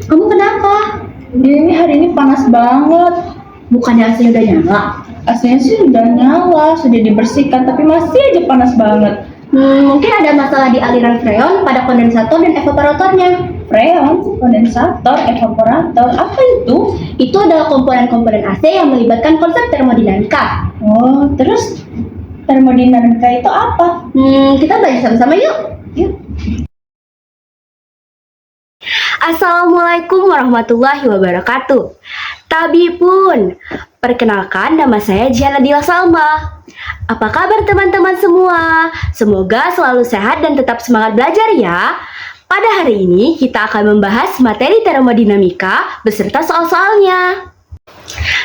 Kamu kenapa? Ini hari ini panas banget. Bukannya AC udah nyala? AC-nya sih udah nyala, sudah dibersihkan, tapi masih aja panas banget. Mungkin ada masalah di aliran freon pada kondensator dan evaporatornya. Freon, kondensator, evaporator, apa itu? Itu adalah komponen-komponen AC yang melibatkan konsep termodinamika. Oh, terus termodinamika itu apa? Kita belajar sama-sama yuk. Yuk. Assalamualaikum warahmatullahi wabarakatuh. Tabipun, perkenalkan nama saya Jiana Dila Salma. Apa kabar teman-teman semua? Semoga selalu sehat dan tetap semangat belajar ya. Pada hari ini kita akan membahas materi termodinamika beserta soal-soalnya.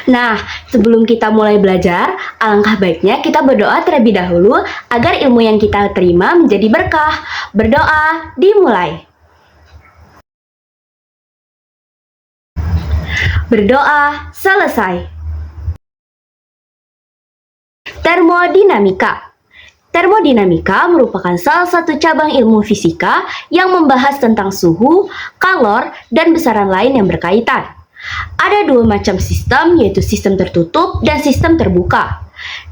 Nah, sebelum kita mulai belajar, alangkah baiknya kita berdoa terlebih dahulu agar ilmu yang kita terima menjadi berkah. Berdoa, dimulai. Berdoa, selesai. Termodinamika. Termodinamika merupakan salah satu cabang ilmu fisika yang membahas tentang suhu, kalor, dan besaran lain yang berkaitan. Ada dua macam sistem, yaitu sistem tertutup dan sistem terbuka.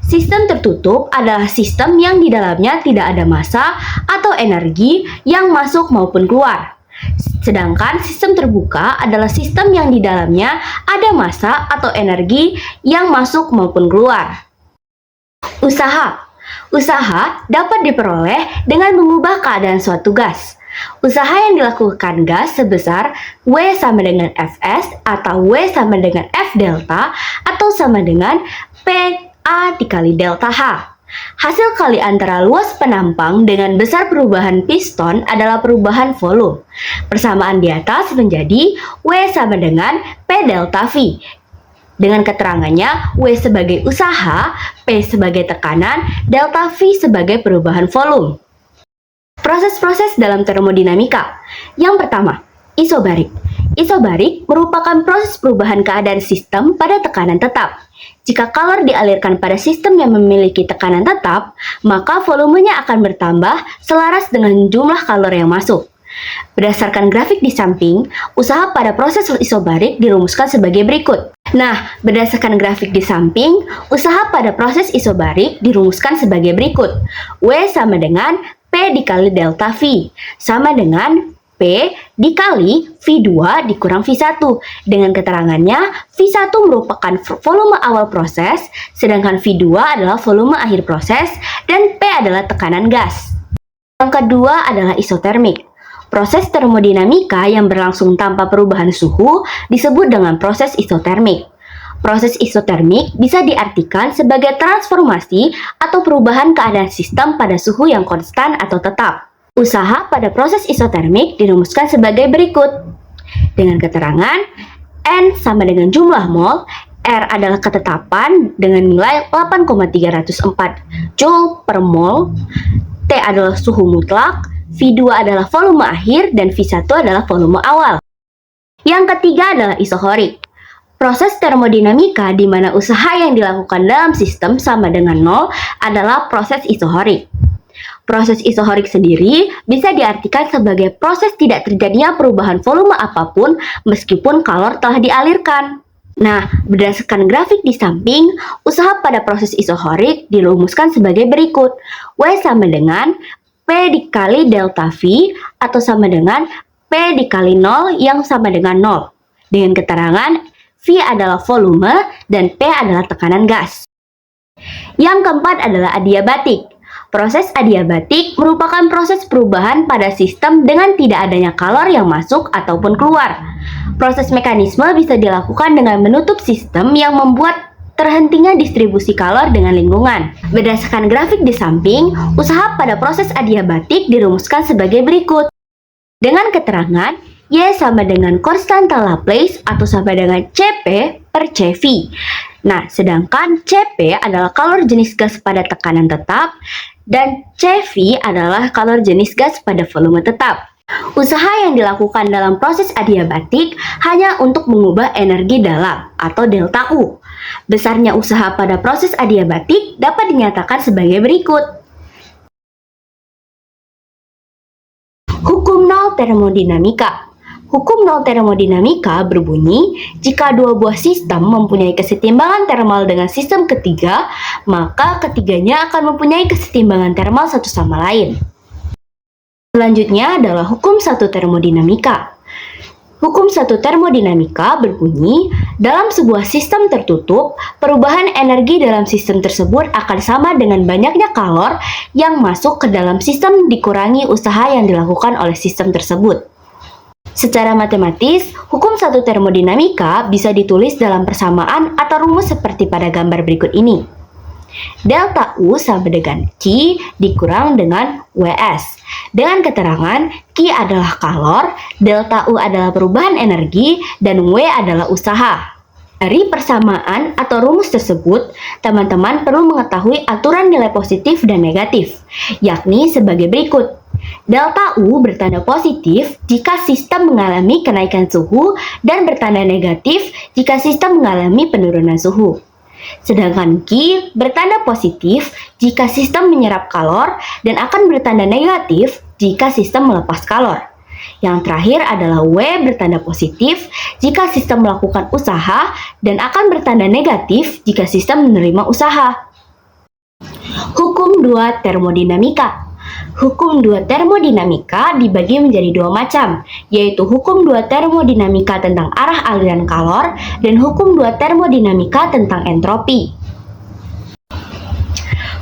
Sistem tertutup adalah sistem yang di dalamnya tidak ada massa atau energi yang masuk maupun keluar. Sedangkan sistem terbuka adalah sistem yang di dalamnya ada massa atau energi yang masuk maupun keluar. Usaha dapat diperoleh dengan mengubah keadaan suatu gas. Usaha yang dilakukan gas sebesar W sama dengan Fs atau W sama dengan F delta atau sama dengan PA dikali delta H. Hasil kali antara luas penampang dengan besar perubahan piston adalah perubahan volume. Persamaan di atas menjadi W sama dengan P delta V. Dengan keterangannya, W sebagai usaha, P sebagai tekanan, delta V sebagai perubahan volume. Proses-proses dalam termodinamika. Yang pertama, isobarik. Isobarik merupakan proses perubahan keadaan sistem pada tekanan tetap. Jika kalor dialirkan pada sistem yang memiliki tekanan tetap, maka volumenya akan bertambah selaras dengan jumlah kalor yang masuk. Berdasarkan grafik di samping, usaha pada proses isobarik dirumuskan sebagai berikut. Nah, berdasarkan grafik di samping, usaha pada proses isobarik dirumuskan sebagai berikut. W sama dengan P dikali delta V, sama dengan P dikali V2 dikurang V1. Dengan keterangannya, V1 merupakan volume awal proses, sedangkan V2 adalah volume akhir proses, dan P adalah tekanan gas. Yang kedua adalah isotermik. Proses termodinamika yang berlangsung tanpa perubahan suhu disebut dengan proses isotermik. Proses isotermik bisa diartikan sebagai transformasi atau perubahan keadaan sistem pada suhu yang konstan atau tetap. Usaha pada proses isotermik dirumuskan sebagai berikut. Dengan keterangan, N sama dengan jumlah mol, R adalah ketetapan dengan nilai 8,304 Joule per mol, T adalah suhu mutlak, V2 adalah volume akhir, dan V1 adalah volume awal. Yang ketiga adalah isohorik. Proses termodinamika di mana usaha yang dilakukan dalam sistem sama dengan nol adalah proses isohorik. Proses isohorik sendiri bisa diartikan sebagai proses tidak terjadinya perubahan volume apapun meskipun kalor telah dialirkan. Nah, berdasarkan grafik di samping, usaha pada proses isohorik dirumuskan sebagai berikut. W sama dengan P dikali delta V atau sama dengan P dikali 0 yang sama dengan 0. Dengan keterangan V adalah volume dan P adalah tekanan gas. Yang keempat adalah adiabatik. Proses adiabatik merupakan proses perubahan pada sistem dengan tidak adanya kalor yang masuk ataupun keluar. Proses mekanisme bisa dilakukan dengan menutup sistem yang membuat terhentinya distribusi kalor dengan lingkungan. Berdasarkan grafik di samping, usaha pada proses adiabatik dirumuskan sebagai berikut. Dengan keterangan, Y sama dengan konstanta Laplace atau sama dengan Cp per Cv. Nah, sedangkan Cp adalah kalor jenis gas pada tekanan tetap dan Cv adalah kalor jenis gas pada volume tetap. Usaha yang dilakukan dalam proses adiabatik hanya untuk mengubah energi dalam atau delta U. Besarnya usaha pada proses adiabatik dapat dinyatakan sebagai berikut. Hukum nol termodinamika. Hukum nol termodinamika berbunyi, jika dua buah sistem mempunyai kesetimbangan termal dengan sistem ketiga, maka ketiganya akan mempunyai kesetimbangan termal satu sama lain. Selanjutnya adalah hukum satu termodinamika. Hukum satu termodinamika berbunyi, dalam sebuah sistem tertutup, perubahan energi dalam sistem tersebut akan sama dengan banyaknya kalor yang masuk ke dalam sistem dikurangi usaha yang dilakukan oleh sistem tersebut. Secara matematis, hukum satu termodinamika bisa ditulis dalam persamaan atau rumus seperti pada gambar berikut ini. Delta U sama dengan Q dikurang dengan WS. Dengan keterangan, Q adalah kalor, delta U adalah perubahan energi, dan W adalah usaha. Dari persamaan atau rumus tersebut, teman-teman perlu mengetahui aturan nilai positif dan negatif, yakni sebagai berikut. Delta U bertanda positif jika sistem mengalami kenaikan suhu dan bertanda negatif jika sistem mengalami penurunan suhu. Sedangkan Q bertanda positif jika sistem menyerap kalor dan akan bertanda negatif jika sistem melepas kalor. Yang terakhir adalah W bertanda positif jika sistem melakukan usaha dan akan bertanda negatif jika sistem menerima usaha. Hukum 2 termodinamika. Hukum 2 termodinamika dibagi menjadi dua macam, yaitu hukum 2 termodinamika tentang arah aliran kalor dan hukum 2 termodinamika tentang entropi.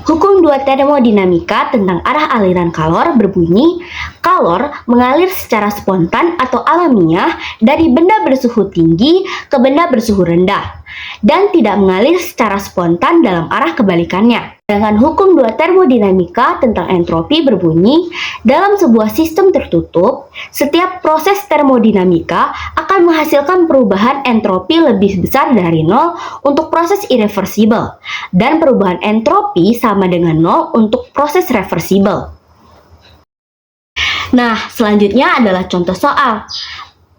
Hukum 2 termodinamika tentang arah aliran kalor berbunyi, kalor mengalir secara spontan atau alamiah dari benda bersuhu tinggi ke benda bersuhu rendah, dan tidak mengalir secara spontan dalam arah kebalikannya. Sedangkan hukum 2 termodinamika tentang entropi berbunyi, dalam sebuah sistem tertutup, setiap proses termodinamika akan menghasilkan perubahan entropi lebih besar dari nol untuk proses irreversibel, dan perubahan entropi sama dengan nol untuk proses reversibel. Nah, selanjutnya adalah contoh soal.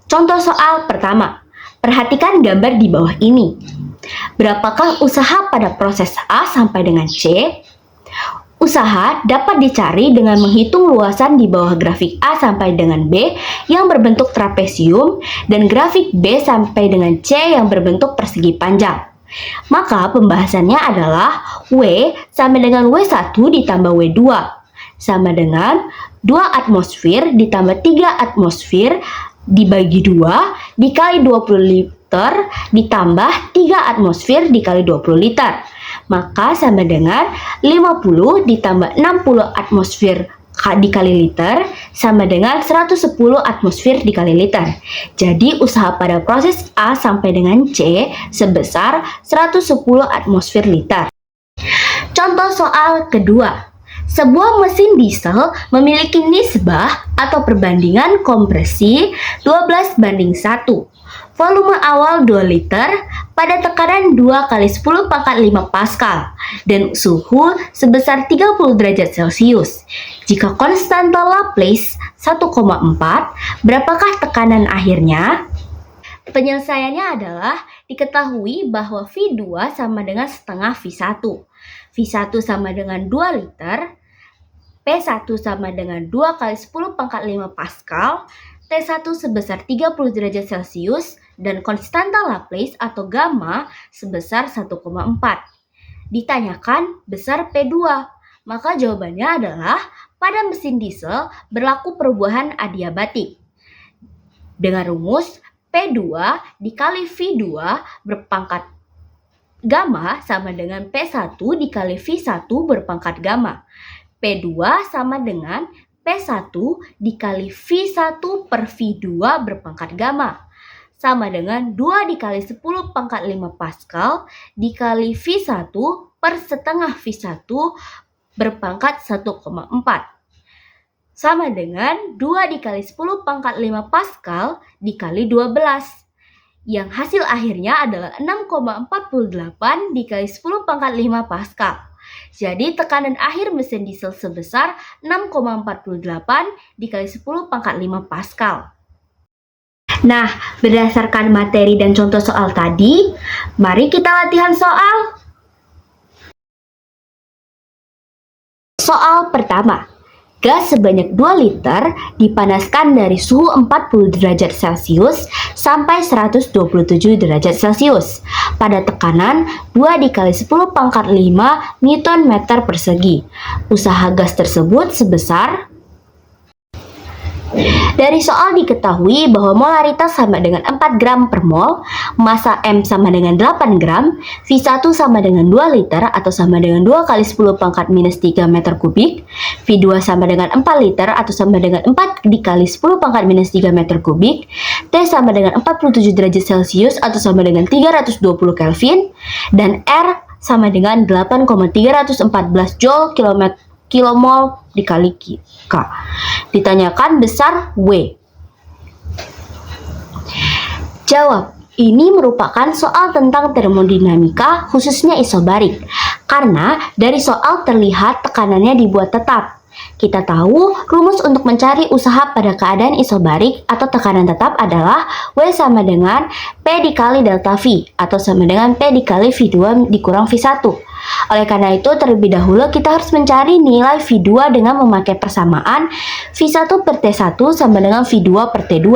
Contoh soal pertama, perhatikan gambar di bawah ini. Berapakah usaha pada proses A sampai dengan C? Usaha dapat dicari dengan menghitung luasan di bawah grafik A sampai dengan B yang berbentuk trapesium dan grafik B sampai dengan C yang berbentuk persegi panjang. Maka pembahasannya adalah W sama dengan W1 ditambah W2 sama dengan 2 atmosfer ditambah 3 atmosfer dibagi 2 dikali 20 liter ditambah 3 atmosfer dikali 20 liter. Maka sama dengan 50 ditambah 60 atmosfer dikali liter sama dengan 110 atmosfer dikali liter. Jadi usaha pada proses A sampai dengan C sebesar 110 atmosfer liter. Contoh soal kedua. Sebuah mesin diesel memiliki nisbah atau perbandingan kompresi 12:1. Volume awal 2 liter pada tekanan 2 kali 10 pangkat 5 Pascal dan suhu sebesar 30 derajat Celcius. Jika konstanta Laplace 1,4, berapakah tekanan akhirnya? Penyelesaiannya adalah diketahui bahwa V2 sama dengan setengah V1. V1 sama dengan 2 liter, P1 sama dengan 2 kali 10 pangkat 5 Pascal, T1 sebesar 30 derajat Celcius, dan konstanta Laplace atau gamma sebesar 1,4. Ditanyakan besar P2, maka jawabannya adalah pada mesin diesel berlaku perubahan adiabatik. Dengan rumus P2 dikali V2 berpangkat gamma sama dengan P1 dikali V1 berpangkat gamma. P2 sama dengan P1 dikali V1 per V2 berpangkat gamma. Sama dengan 2 dikali 10 pangkat 5 Pascal dikali V1 per setengah V1 berpangkat 1,4. Sama dengan 2 dikali 10 pangkat 5 Pascal dikali 12. Yang hasil akhirnya adalah 6,48 dikali 10 pangkat 5 Pascal. Jadi tekanan akhir mesin diesel sebesar 6,48 dikali 10 pangkat 5 Pascal. Nah, berdasarkan materi dan contoh soal tadi, mari kita latihan soal. Soal pertama. Gas sebanyak 2 liter dipanaskan dari suhu 40 derajat Celcius sampai 127 derajat Celcius pada tekanan 2 dikali 10 pangkat 5 Newton meter persegi. Usaha gas tersebut sebesar. Dari soal diketahui bahwa molaritas sama dengan 4 gram per mol, massa M sama dengan 8 gram, V1 sama dengan 2 liter atau sama dengan 2 kali 10 pangkat minus 3 meter kubik, V2 sama dengan 4 liter atau sama dengan 4 dikali 10 pangkat minus 3 meter kubik, T sama dengan 47 derajat Celcius atau sama dengan 320 Kelvin, dan R sama dengan 8,314 Joule kilomol dikali K. Ditanyakan besar W. Jawab. Ini merupakan soal tentang termodinamika khususnya isobarik. Karena dari soal terlihat tekanannya dibuat tetap. Kita tahu rumus untuk mencari usaha pada keadaan isobarik atau tekanan tetap adalah W sama dengan P dikali delta V atau sama dengan P dikali V2 dikurang V1. Oleh karena itu, terlebih dahulu kita harus mencari nilai V2 dengan memakai persamaan V1 per T1 sama dengan V2 per T2.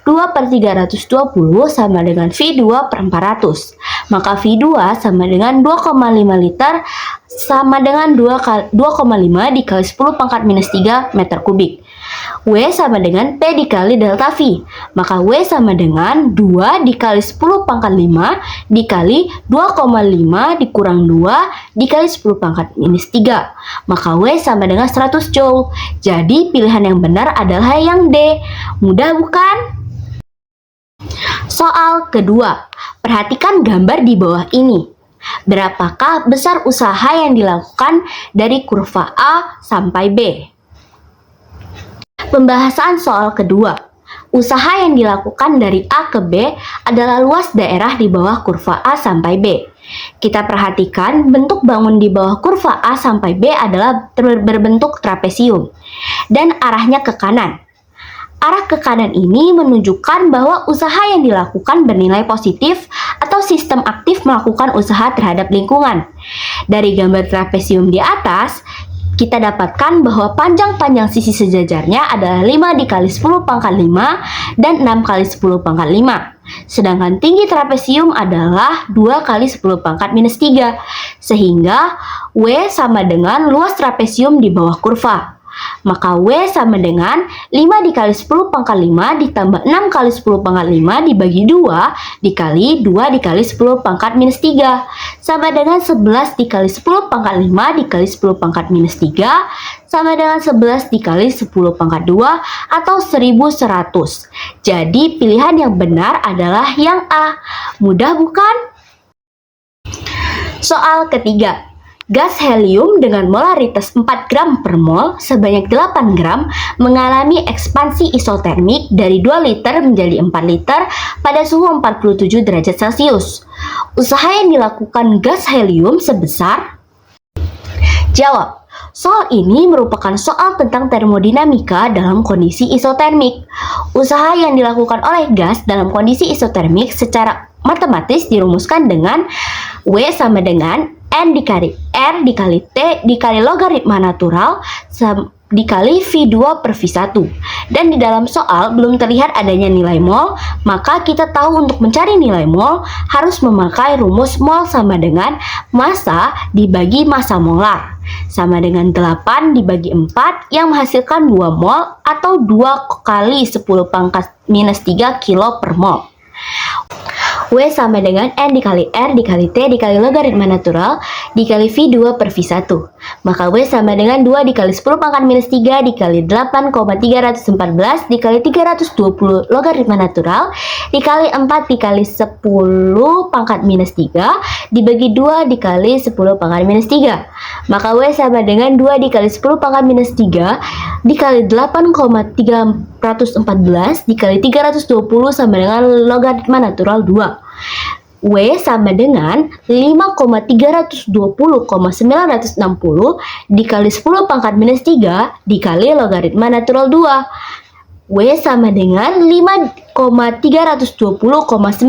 2 per 320 sama dengan V2 per 400. Maka V2 sama dengan 2,5 liter sama dengan 2,5 dikali 10 pangkat minus 3 meter kubik. W sama dengan P dikali delta V. Maka W sama dengan 2 dikali 10 pangkat 5 dikali 2,5 dikurang 2 dikali 10 pangkat minus 3. Maka W sama dengan 100 Joule. Jadi pilihan yang benar adalah yang D. Mudah bukan? Soal kedua. Perhatikan gambar di bawah ini. Berapakah besar usaha yang dilakukan dari kurva A sampai B? Pembahasan soal kedua. Usaha yang dilakukan dari A ke B adalah luas daerah di bawah kurva A sampai B. Kita perhatikan bentuk bangun di bawah kurva A sampai B adalah berbentuk trapesium dan arahnya ke kanan. Arah ke kanan ini menunjukkan bahwa usaha yang dilakukan bernilai positif atau sistem aktif melakukan usaha terhadap lingkungan. Dari gambar trapesium di atas, kita dapatkan bahwa panjang sisi sejajarnya adalah 5 dikali 10 pangkat 5 dan 6 kali 10 pangkat 5. Sedangkan tinggi trapesium adalah 2 kali 10 pangkat minus 3. Sehingga W sama dengan luas trapesium di bawah kurva. Maka W sama dengan 5 dikali 10 pangkat 5 ditambah 6 kali 10 pangkat 5 dibagi 2 dikali 2 dikali 10 pangkat minus 3 sama dengan 11 dikali 10 pangkat 5 dikali 10 pangkat minus 3 sama dengan 11 dikali 10 pangkat 2 atau 1100. Jadi pilihan yang benar adalah yang A. Mudah bukan? Soal ketiga. Gas helium dengan molaritas 4 gram per mol sebanyak 8 gram mengalami ekspansi isotermik dari 2 liter menjadi 4 liter pada suhu 47 derajat Celcius. Usaha yang dilakukan gas helium sebesar. Jawab. Soal ini merupakan soal tentang termodinamika dalam kondisi isotermik. Usaha yang dilakukan oleh gas dalam kondisi isotermik secara matematis dirumuskan dengan W sama dengan N dikali R dikali T dikali logaritma natural dikali V2 per V1. Dan di dalam soal belum terlihat adanya nilai mol, maka kita tahu untuk mencari nilai mol harus memakai rumus mol sama dengan massa dibagi massa molar. Sama dengan 8 dibagi 4 yang menghasilkan 2 mol atau 2 kali 10 pangkat minus 3 kilo per mol. W sama dengan N dikali R dikali T dikali logaritma natural dikali V2 per V1. Maka W sama dengan 2 dikali 10 pangkat minus 3 dikali 8,314 dikali 320 logaritma natural dikali 4 dikali 10 pangkat minus 3 dibagi 2 dikali 10 pangkat minus 3. Maka W sama dengan 2 dikali 10 pangkat minus 3 dikali 8,314 dikali 320 sama dengan logaritma natural 2. W sama dengan 5,320,960 dikali 10 pangkat minus 3 dikali logaritma natural 2. W sama dengan 5,320,960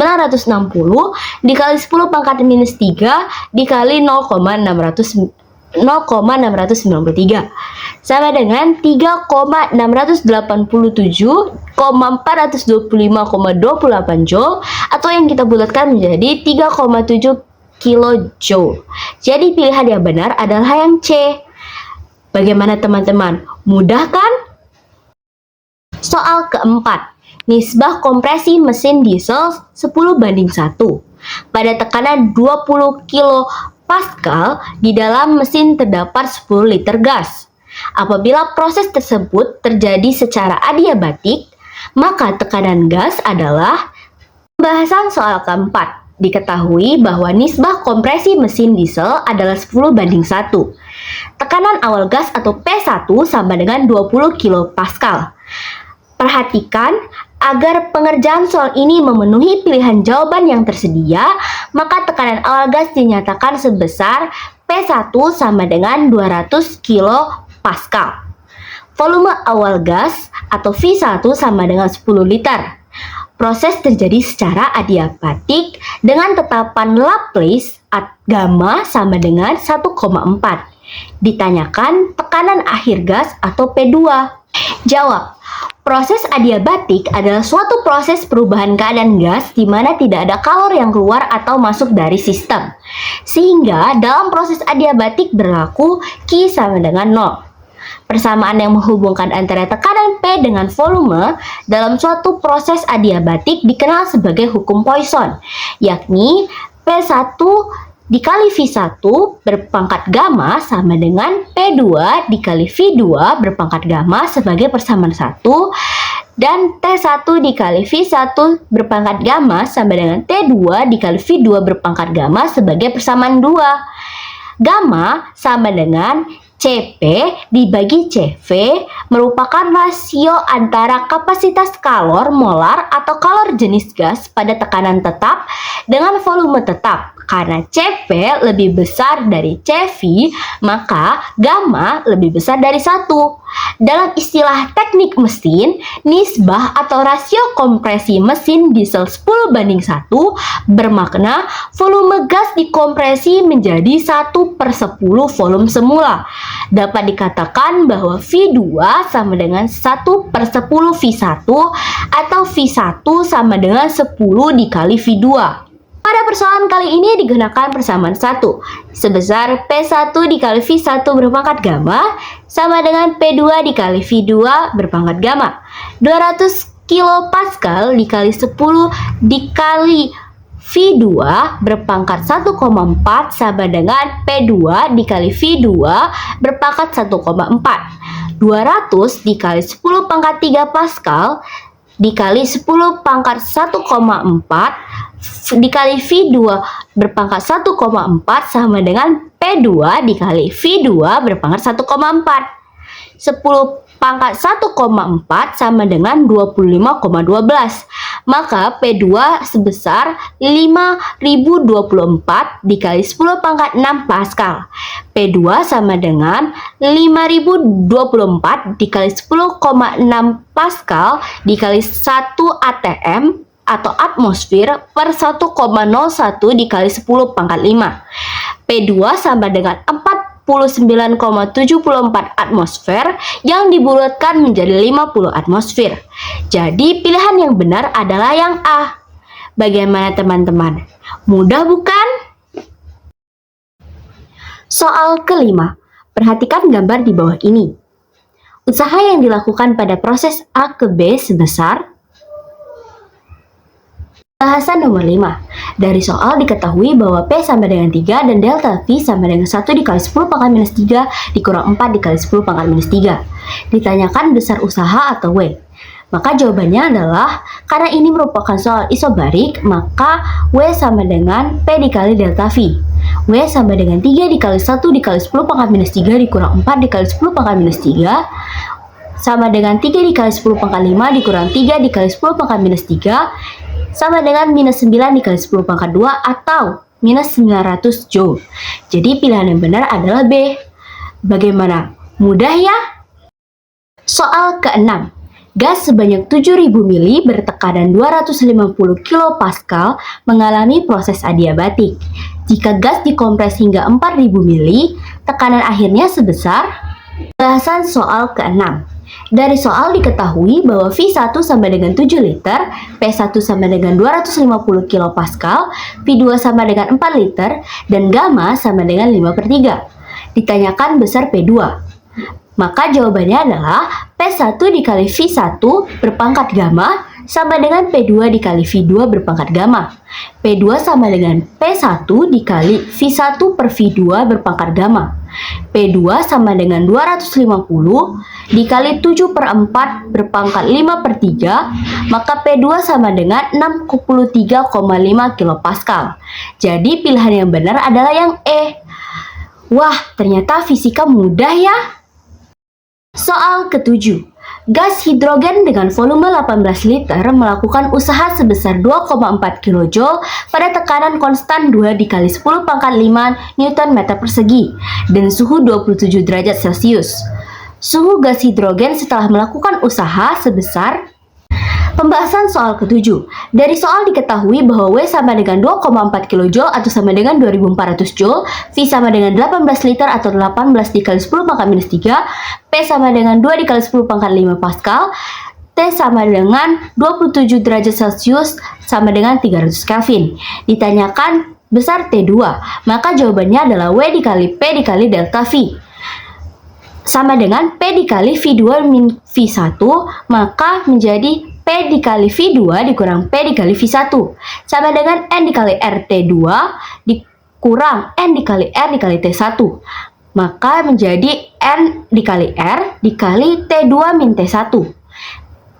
dikali 10 pangkat minus 3 dikali 0,600 0,693 sama dengan 3,687,425,28 joule atau yang kita bulatkan menjadi 3,7 kilojoule. Jadi pilihan yang benar adalah yang C. Bagaimana teman-teman? Mudah kan? Soal keempat, nisbah kompresi mesin diesel 10:1 pada tekanan 20 kilopascal di dalam mesin terdapat 10 liter gas. Apabila proses tersebut terjadi secara adiabatik, maka tekanan gas adalah pembahasan soal keempat. Diketahui bahwa nisbah kompresi mesin diesel adalah 10:1. Tekanan awal gas atau P1 sama dengan 20 kilopascal. Perhatikan, agar pengerjaan soal ini memenuhi pilihan jawaban yang tersedia, maka tekanan awal gas dinyatakan sebesar P1 sama dengan 200 kilopascal. Volume awal gas atau V1 sama dengan 10 liter. Proses terjadi secara adiabatik dengan tetapan Laplace gamma sama dengan 1,4. Ditanyakan tekanan akhir gas atau P2. Jawab. Proses adiabatik adalah suatu proses perubahan keadaan gas di mana tidak ada kalor yang keluar atau masuk dari sistem. Sehingga dalam proses adiabatik berlaku Q sama dengan 0. Persamaan yang menghubungkan antara tekanan P dengan volume dalam suatu proses adiabatik dikenal sebagai hukum Poisson, yakni P1 dikali V1 berpangkat gamma sama dengan P2 dikali V2 berpangkat gamma sebagai persamaan 1 dan T1 dikali V1 berpangkat gamma sama dengan T2 dikali V2 berpangkat gamma sebagai persamaan 2. Gamma sama dengan Cp dibagi Cv merupakan rasio antara kapasitas kalor molar atau kalor jenis gas pada tekanan tetap dengan volume tetap. Karena Cv lebih besar dari Cv, maka gamma lebih besar dari 1. Dalam istilah teknik mesin, nisbah atau rasio kompresi mesin diesel 10:1 bermakna volume gas dikompresi menjadi 1/10 volume semula. Dapat dikatakan bahwa V2 sama dengan 1/10 V1 atau V1 sama dengan 10 dikali V2. Pada persoalan kali ini digunakan persamaan 1 sebesar P1 dikali V1 berpangkat gamma sama dengan P2 dikali V2 berpangkat gamma. 200 kilopascal dikali 10 dikali V2 berpangkat 1,4 sama dengan P2 dikali V2 berpangkat 1,4. 200 dikali 10 pangkat 3 pascal dikali 10 pangkat 1,4 dikali V2 berpangkat 1,4 sama dengan P2 dikali V2 berpangkat 1,4. 10 pangkat 1,4 sama dengan 25,12. Maka P2 sebesar 5024 dikali 10 pangkat 6 pascal. P2 sama dengan 5024 dikali 10,6 pascal dikali 1 atm atau atmosfer per 1,01 dikali 10 pangkat 5. P2 sama dengan 49,74 atmosfer yang dibulatkan menjadi 50 atmosfer. Jadi pilihan yang benar adalah yang A. Bagaimana teman-teman? Mudah bukan? Soal kelima. Perhatikan gambar di bawah ini. Usaha yang dilakukan pada proses A ke B sebesar. Bahasan nomor 5. Dari soal diketahui bahwa P sama dengan 3 dan delta V sama dengan 1 dikali 10 pangkat minus 3 dikurang 4 dikali 10 pangkat minus 3. Ditanyakan besar usaha atau W. Maka jawabannya adalah, karena ini merupakan soal isobarik, maka W sama dengan P dikali delta V. W sama dengan 3 dikali 1 dikali 10 pangkat minus 3 dikurang 4 dikali 10 pangkat minus 3 sama dengan 3 dikali 10 pangkat 5 dikurang 3 dikali 10 pangkat minus 3 sama dengan minus 9 dikali 10 pangkat 2 atau minus 900 joule. Jadi pilihan yang benar adalah B. Bagaimana? Mudah ya? Soal ke-6. Gas sebanyak 7.000 mili bertekanan 250 kPa mengalami proses adiabatik. Jika gas dikompres hingga 4.000 mili, tekanan akhirnya sebesar. Bahasan soal ke-6. Dari soal diketahui bahwa V1 sama dengan 7 liter, P1 sama dengan 250 kPa, V2 sama dengan 4 liter, dan gamma sama dengan 5/3. Ditanyakan besar P2. Maka jawabannya adalah P1 dikali V1 berpangkat gamma sama dengan P2 dikali V2 berpangkat gamma. P2 sama dengan P1 dikali V1 per V2 berpangkat gamma. P2 sama dengan 250 dikali 7/4 berpangkat 5/3, maka P2 sama dengan 63,5 kPa. Jadi pilihan yang benar adalah yang E. Wah, ternyata fisika mudah ya. Soal ke-7. Gas hidrogen dengan volume 18 liter melakukan usaha sebesar 2,4 kJ pada tekanan konstan 2 dikali 10 pangkat 5 Nm persegi dan suhu 27 derajat Celcius. Suhu gas hidrogen setelah melakukan usaha sebesar. Pembahasan soal ke-7. Dari soal diketahui bahwa W sama dengan 2,4 kJ atau sama dengan 2400 Joule, V sama dengan 18 liter atau 18 dikali 10 pangkat minus 3, P sama dengan 2 dikali 10 pangkat 5 Pascal, T sama dengan 27 derajat Celcius sama dengan 300 Kelvin. Ditanyakan besar T2, maka jawabannya adalah W dikali P dikali delta V. Sama dengan P dikali V2 min V1, maka menjadi P dikali V2 dikurang P dikali V1 sama dengan N dikali RT2 dikurang N dikali R dikali T1, maka menjadi N dikali R dikali T2 min T1.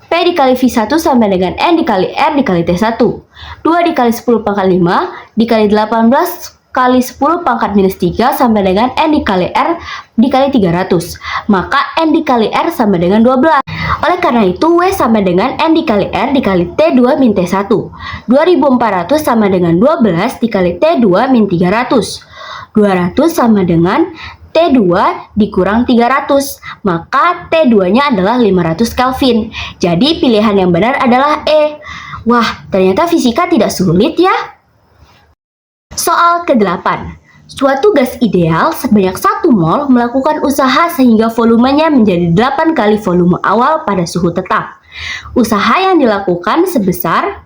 P dikali V1 sama dengan N dikali R dikali T1. 2 dikali 10 pangkat 5 dikali 18 kali 10 pangkat minus 3 sama dengan N dikali R dikali 300, maka N dikali R sama dengan 12. Oleh karena itu, W sama dengan N dikali R dikali T2 min T1. 2400 sama dengan 12 dikali T2 min 300. 200 sama dengan T2 dikurang 300, maka T2-nya adalah 500 Kelvin. Jadi pilihan yang benar adalah E. Wah, ternyata fisika tidak sulit ya. Soal ke-8. Suatu gas ideal sebanyak 1 mol melakukan usaha sehingga volumenya menjadi 8 kali volume awal pada suhu tetap. Usaha yang dilakukan sebesar.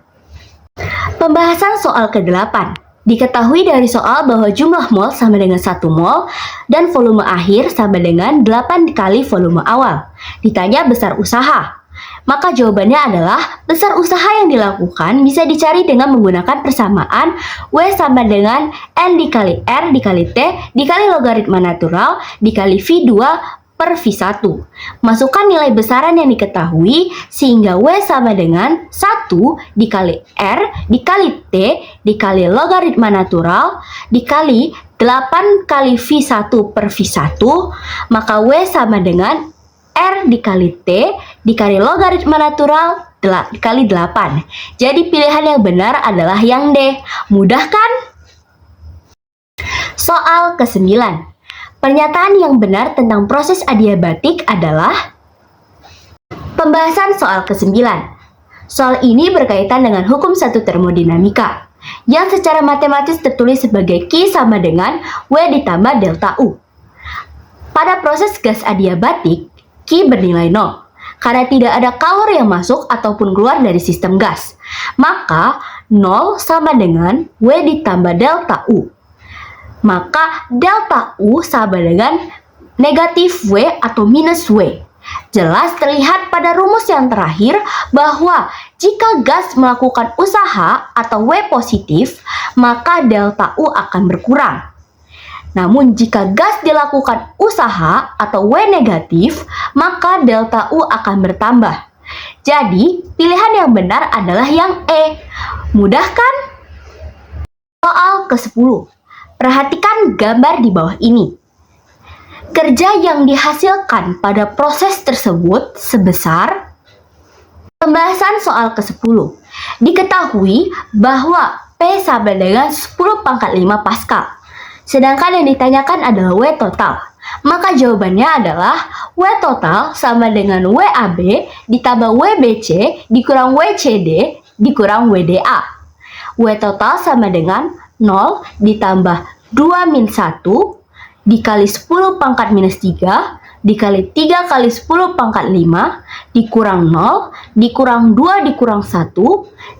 Pembahasan soal ke-8. Diketahui dari soal bahwa jumlah mol sama dengan 1 mol dan volume akhir sama dengan 8 kali volume awal. Ditanya besar usaha. Maka jawabannya adalah besar usaha yang dilakukan bisa dicari dengan menggunakan persamaan W sama dengan N dikali R dikali T dikali logaritma natural dikali V2 per V1. Masukkan nilai besaran yang diketahui sehingga W sama dengan 1 dikali R dikali T dikali logaritma natural dikali 8 kali V1 per V1, maka W sama dengan R dikali T dikali logaritma natural dikali 8. Jadi pilihan yang benar adalah yang D. Mudah kan? Soal ke-9. Pernyataan yang benar tentang proses adiabatik adalah. Pembahasan soal ke-9. Soal ini berkaitan dengan hukum satu termodinamika yang secara matematis tertulis sebagai Q sama dengan W ditambah delta U. Pada proses gas adiabatik, Q bernilai 0 karena tidak ada kalor yang masuk ataupun keluar dari sistem gas. Maka 0 sama dengan W ditambah delta U. Maka delta U sama dengan negatif W atau minus W. Jelas terlihat pada rumus yang terakhir bahwa jika gas melakukan usaha atau W positif, maka delta U akan berkurang. Namun jika gas dilakukan usaha atau W negatif, maka delta U akan bertambah. Jadi, pilihan yang benar adalah yang E. Mudah kan? Soal ke-10. Perhatikan gambar di bawah ini. Kerja yang dihasilkan pada proses tersebut sebesar. Pembahasan soal ke-10. Diketahui bahwa P sama dengan 10 pangkat 5 Pascal. Sedangkan yang ditanyakan adalah W total. Maka jawabannya adalah W total sama dengan WAB ditambah WBC dikurang WCD dikurang WDA. W total sama dengan 0 ditambah 2 min 1 dikali 10 pangkat minus 3 dikali 3 kali 10 pangkat 5 dikurang 0 dikurang 2 dikurang 1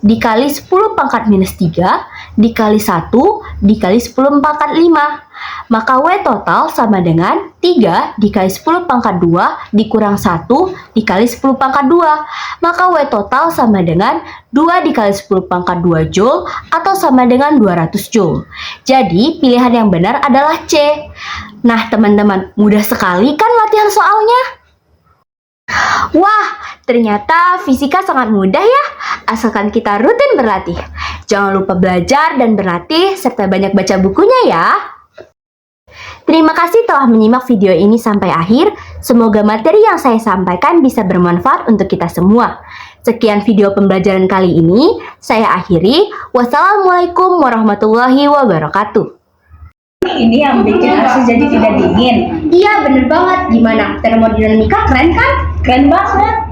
dikali 10 pangkat minus 3 dikali 1 dikali 10 pangkat 5. Maka W total sama dengan 3 dikali 10 pangkat 2 dikurang 1 dikali 10 pangkat 2. Maka W total sama dengan 2 dikali 10 pangkat 2 Joule atau sama dengan 200 Joule. Jadi pilihan yang benar adalah C. Nah teman-teman, mudah sekali kan latihan soalnya? Wah, ternyata fisika sangat mudah ya, asalkan kita rutin berlatih. Jangan lupa belajar dan berlatih, serta banyak baca bukunya ya. Terima kasih telah menyimak video ini sampai akhir. Semoga materi yang saya sampaikan bisa bermanfaat untuk kita semua. Sekian video pembelajaran kali ini, saya akhiri. Wassalamualaikum warahmatullahi wabarakatuh. Ini yang bikin AC jadi tidak dingin. Iya bener banget, gimana? Termodinamika keren kan? Keren banget.